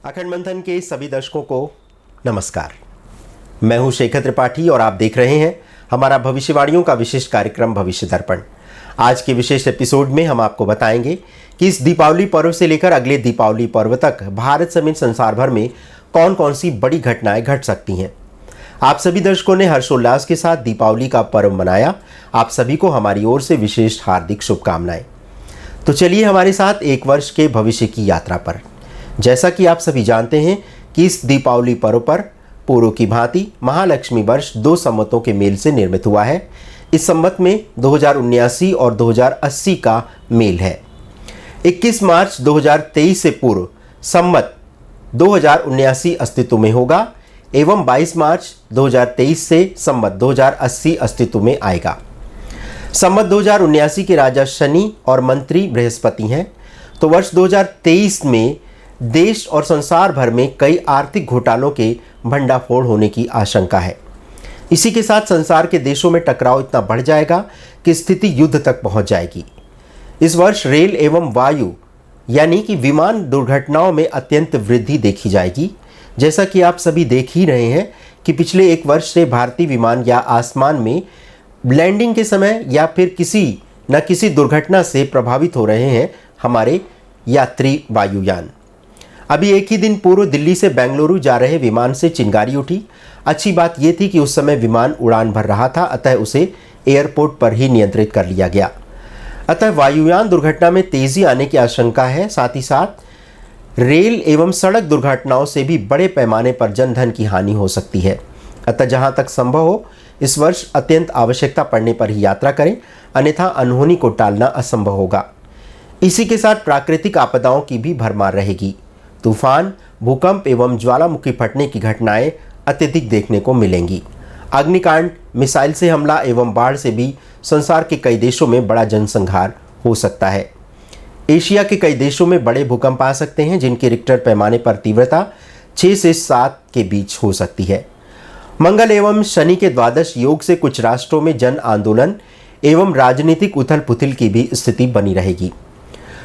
अखंड मंथन के सभी दर्शकों को नमस्कार। मैं हूं शेखर त्रिपाठी और आप देख रहे हैं हमारा भविष्यवाणियों का विशेष कार्यक्रम भविष्य दर्पण। आज के विशेष एपिसोड में हम आपको बताएंगे कि इस दीपावली पर्व से लेकर अगले दीपावली पर्व तक भारत समेत संसार भर में कौन कौन सी बड़ी घटनाएं घट सकती हैं। आप सभी दर्शकों ने हर्षोल्लास के साथ दीपावली का पर्व मनाया। आप सभी को हमारी ओर से विशेष हार्दिक शुभकामनाएं। तो चलिए हमारे साथ एक वर्ष के भविष्य की यात्रा पर। जैसा कि आप सभी जानते हैं कि इस दीपावली पर्व पर पूर्व की भांति महालक्ष्मी वर्ष 2 संवतों के मेल से निर्मित हुआ है। इस संवत में 2079 और 2080 का मेल है। 21 मार्च 2023 से पूर्व संवत 2079 अस्तित्व में होगा एवं 22 मार्च 2023 से संवत 2080 अस्तित्व में आएगा। संवत 2079 के राजा शनि और मंत्री बृहस्पति हैं। तो वर्ष 2023 में देश और संसार भर में कई आर्थिक घोटालों के भंडाफोड़ होने की आशंका है। इसी के साथ संसार के देशों में टकराव इतना बढ़ जाएगा कि स्थिति युद्ध तक पहुंच जाएगी। इस वर्ष रेल एवं वायु यानी कि विमान दुर्घटनाओं में अत्यंत वृद्धि देखी जाएगी। जैसा कि आप सभी देख ही रहे हैं कि पिछले एक वर्ष से भारतीय विमान या आसमान में लैंडिंग के समय या फिर किसी न किसी दुर्घटना से प्रभावित हो रहे हैं हमारे यात्री वायुयान। अभी एक ही दिन पूर्व दिल्ली से बेंगलुरु जा रहे विमान से चिंगारी उठी। अच्छी बात यह थी कि उस समय विमान उड़ान भर रहा था, अतः उसे एयरपोर्ट पर ही नियंत्रित कर लिया गया। अतः वायुयान दुर्घटना में तेजी आने की आशंका है। साथ ही साथ रेल एवं सड़क दुर्घटनाओं से भी बड़े पैमाने पर जनधन की हानि हो सकती है। अतः जहां तक संभव हो इस वर्ष अत्यंत आवश्यकता पड़ने पर ही यात्रा करें, अन्यथा अनहोनी को टालना असंभव होगा। इसी के साथ प्राकृतिक आपदाओं की भी भरमार रहेगी। तूफान, भूकंप एवं ज्वालामुखी फटने की घटनाएं अत्यधिक देखने को मिलेंगी। अग्निकांड, मिसाइल से हमला एवं बाढ़ से भी संसार के कई देशों में बड़ा जनसंहार हो सकता है। एशिया के कई देशों में बड़े भूकंप आ सकते हैं, जिनकी रिक्टर पैमाने पर तीव्रता 6 से 7 के बीच हो सकती है। मंगल एवं शनि के द्वादश योग से कुछ राष्ट्रों में जन आंदोलन एवं राजनीतिक उथल पुथल की भी स्थिति बनी रहेगी।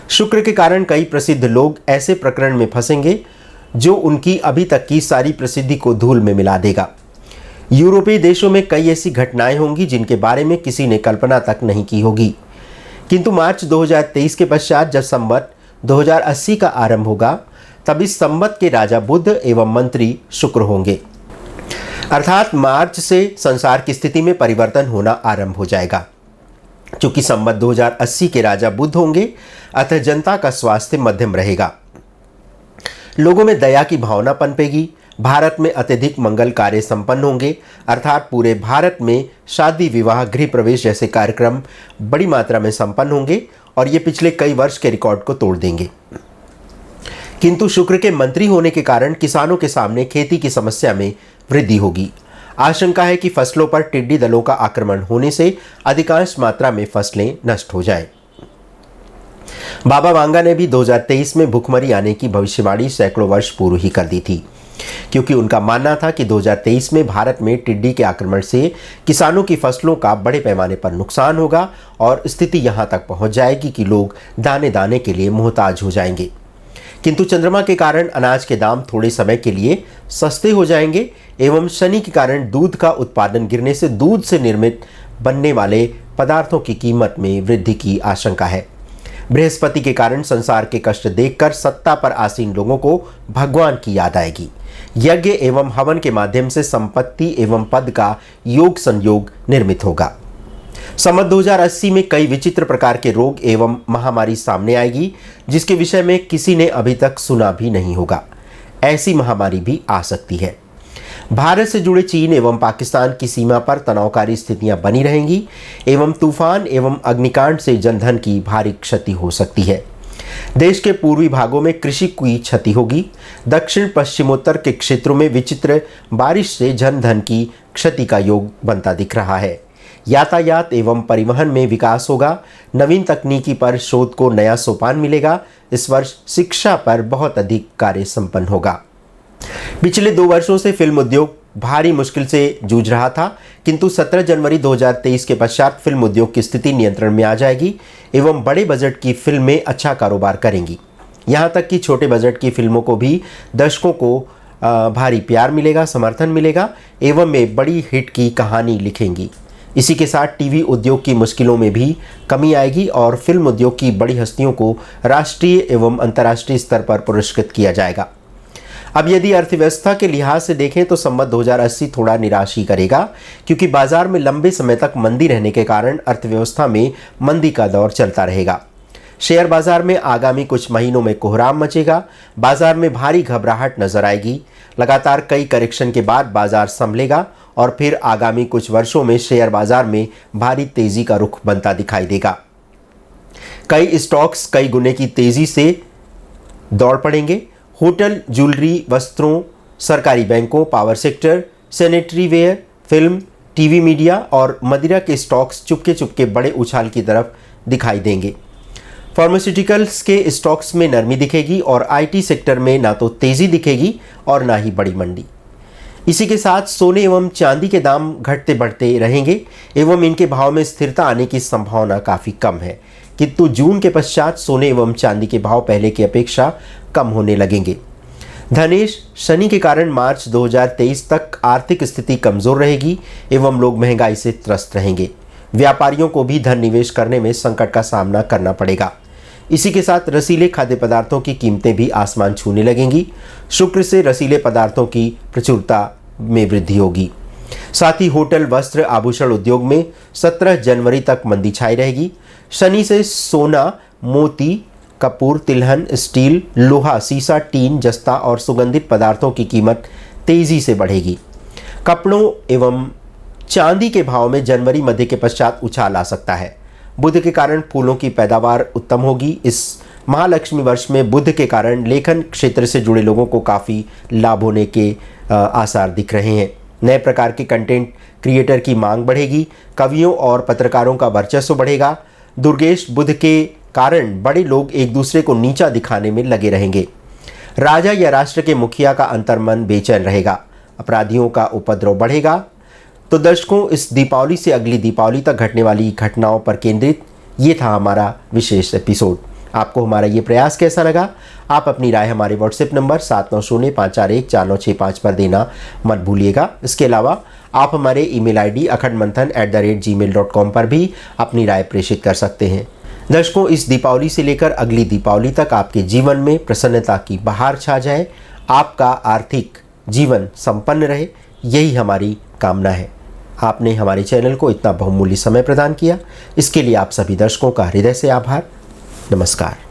शुक्र के कारण कई प्रसिद्ध लोग ऐसे प्रकरण में फंसेंगे जो उनकी अभी तक की सारी प्रसिद्धि को धूल में मिला देगा। यूरोपीय देशों में कई ऐसी घटनाएं होंगी जिनके बारे में किसी ने कल्पना तक नहीं की होगी। किंतु मार्च 2023 के पश्चात जब संवत 2080 का आरंभ होगा, तब इस संवत के राजा बुध एवं मंत्री शुक्र होंगे। अर्थात मार्च से संसार की स्थिति में परिवर्तन होना आरंभ हो जाएगा। चूंकि संवत 2080 के राजा बुध होंगे, अतः जनता का स्वास्थ्य मध्यम रहेगा। लोगों में दया की भावना पनपेगी। भारत में अत्यधिक मंगल कार्य संपन्न होंगे। अर्थात पूरे भारत में शादी, विवाह, गृह प्रवेश जैसे कार्यक्रम बड़ी मात्रा में संपन्न होंगे और ये पिछले कई वर्ष के रिकॉर्ड को तोड़ देंगे। किंतु शुक्र के मंत्री होने के कारण किसानों के सामने खेती की समस्या में वृद्धि होगी। आशंका है कि फसलों पर टिड्डी दलों का आक्रमण होने से अधिकांश मात्रा में फसलें नष्ट हो जाएं। बाबा वांगा ने भी 2023 में भुखमरी आने की भविष्यवाणी सैकड़ों वर्ष पूर्व ही कर दी थी, क्योंकि उनका मानना था कि 2023 में भारत में टिड्डी के आक्रमण से किसानों की फसलों का बड़े पैमाने पर नुकसान होगा और स्थिति यहां तक पहुंच जाएगी कि लोग दाने दाने के लिए मोहताज हो जाएंगे। किंतु चंद्रमा के कारण अनाज के दाम थोड़े समय के लिए सस्ते हो जाएंगे एवं शनि के कारण दूध का उत्पादन गिरने से दूध से निर्मित बनने वाले पदार्थों की कीमत में वृद्धि की आशंका है। बृहस्पति के कारण संसार के कष्ट देखकर सत्ता पर आसीन लोगों को भगवान की याद आएगी। यज्ञ एवं हवन के माध्यम से संपत्ति एवं पद का योग संयोग निर्मित होगा। संवत 2080 में कई विचित्र प्रकार के रोग एवं महामारी सामने आएगी, जिसके विषय में किसी ने अभी तक सुना भी नहीं होगा। ऐसी महामारी भी आ सकती है। भारत से जुड़े चीन एवं पाकिस्तान की सीमा पर तनावकारी स्थितियां बनी रहेंगी एवं तूफान एवं अग्निकांड से जनधन की भारी क्षति हो सकती है। देश के पूर्वी भागों में कृषि की क्षति होगी। दक्षिण पश्चिमोत्तर के क्षेत्रों में विचित्र बारिश से जनधन की क्षति का योग बनता दिख रहा है। यातायात एवं परिवहन में विकास होगा। नवीन तकनीकी पर शोध को नया सोपान मिलेगा। इस वर्ष शिक्षा पर बहुत अधिक कार्य संपन्न होगा। पिछले 2 वर्षों से फिल्म उद्योग भारी मुश्किल से जूझ रहा था, किंतु 17 जनवरी 2023 के पश्चात फिल्म उद्योग की स्थिति नियंत्रण में आ जाएगी एवं बड़े बजट की फिल्में अच्छा कारोबार करेंगी। यहाँ तक कि छोटे बजट की फिल्मों को भी दर्शकों को भारी प्यार मिलेगा, समर्थन मिलेगा एवं वे बड़ी हिट की कहानी लिखेंगी। इसी के साथ टीवी उद्योग की मुश्किलों में भी कमी आएगी और फिल्म उद्योग की बड़ी हस्तियों को राष्ट्रीय एवं अंतर्राष्ट्रीय स्तर पर पुरस्कृत किया जाएगा। अब यदि अर्थव्यवस्था के लिहाज से देखें तो संवत 2080 थोड़ा निराश ही करेगा, क्योंकि बाजार में लंबे समय तक मंदी रहने के कारण अर्थव्यवस्था में मंदी का दौर चलता रहेगा। शेयर बाजार में आगामी कुछ महीनों में कोहराम मचेगा, बाजार में भारी घबराहट नजर आएगी। लगातार कई करेक्शन के बाद बाजार संभलेगा और फिर आगामी कुछ वर्षों में शेयर बाजार में भारी तेजी का रुख बनता दिखाई देगा। कई स्टॉक्स कई गुने की तेजी से दौड़ पड़ेंगे। होटल, ज्वेलरी, वस्त्रों, सरकारी बैंकों, power sector, sanitary ware, film, TV media और मदिरा के स्टॉक्स चुपके चुपके बड़े उछाल की तरफ दिखाई देंगे। फार्मास्यूटिकल्स के स्टॉक्स में नरमी दिखेगी और आईटी सेक्टर में ना तो तेजी दिखेगी और ना ही बड़ी मंदी। इसी के साथ सोने एवं चांदी के दाम घटते बढ़ते रहेंगे एवं इनके भाव में स्थिरता आने की संभावना काफ़ी कम है, किंतु जून के पश्चात सोने एवं चांदी के भाव पहले की अपेक्षा कम होने लगेंगे। धनेश, शनि के कारण मार्च 2023 तक आर्थिक स्थिति कमजोर रहेगी एवं लोग महंगाई से त्रस्त रहेंगे। व्यापारियों को भी धन निवेश करने में संकट का सामना करना पड़ेगा। इसी के साथ रसीले खाद्य पदार्थों की कीमतें भी आसमान छूने लगेंगी। शुक्र से रसीले पदार्थों की प्रचुरता में वृद्धि होगी। साथ ही होटल, वस्त्र, आभूषण उद्योग में 17 जनवरी तक मंदी छाई रहेगी। शनि से सोना, मोती, कपूर, तिलहन, स्टील, लोहा, सीसा, टीन, जस्ता और सुगंधित पदार्थों की कीमत तेजी से बढ़ेगी। कपड़ों एवं चांदी के भाव में जनवरी मध्य के पश्चात उछाल आ सकता है। बुध के कारण फूलों की पैदावार उत्तम होगी। इस महालक्ष्मी वर्ष में बुध के कारण लेखन क्षेत्र से जुड़े लोगों को काफ़ी लाभ होने के आसार दिख रहे हैं। नए प्रकार के कंटेंट क्रिएटर की मांग बढ़ेगी। कवियों और पत्रकारों का वर्चस्व बढ़ेगा। दुर्गेश बुध के कारण बड़े लोग एक दूसरे को नीचा दिखाने में लगे रहेंगे। राजा या राष्ट्र के मुखिया का अंतर्मन बेचैन रहेगा। अपराधियों का उपद्रव बढ़ेगा। तो दर्शकों, इस दीपावली से अगली दीपावली तक घटने वाली घटनाओं पर केंद्रित ये था हमारा विशेष एपिसोड। आपको हमारा ये प्रयास कैसा लगा? आप अपनी राय हमारे व्हाट्सएप नंबर 7905414965 पर देना मत भूलिएगा। इसके अलावा आप हमारे ईमेल आईडी akhadmanthan@gmail.com पर भी अपनी राय प्रेषित कर सकते हैं। दर्शकों, इस दीपावली से लेकर अगली दीपावली तक आपके जीवन में प्रसन्नता की बहार छा जाए, आपका आर्थिक जीवन संपन्न रहे, यही हमारी कामना है। आपने हमारे चैनल को इतना बहुमूल्य समय प्रदान किया, इसके लिए आप सभी दर्शकों का हृदय से आभार। नमस्कार।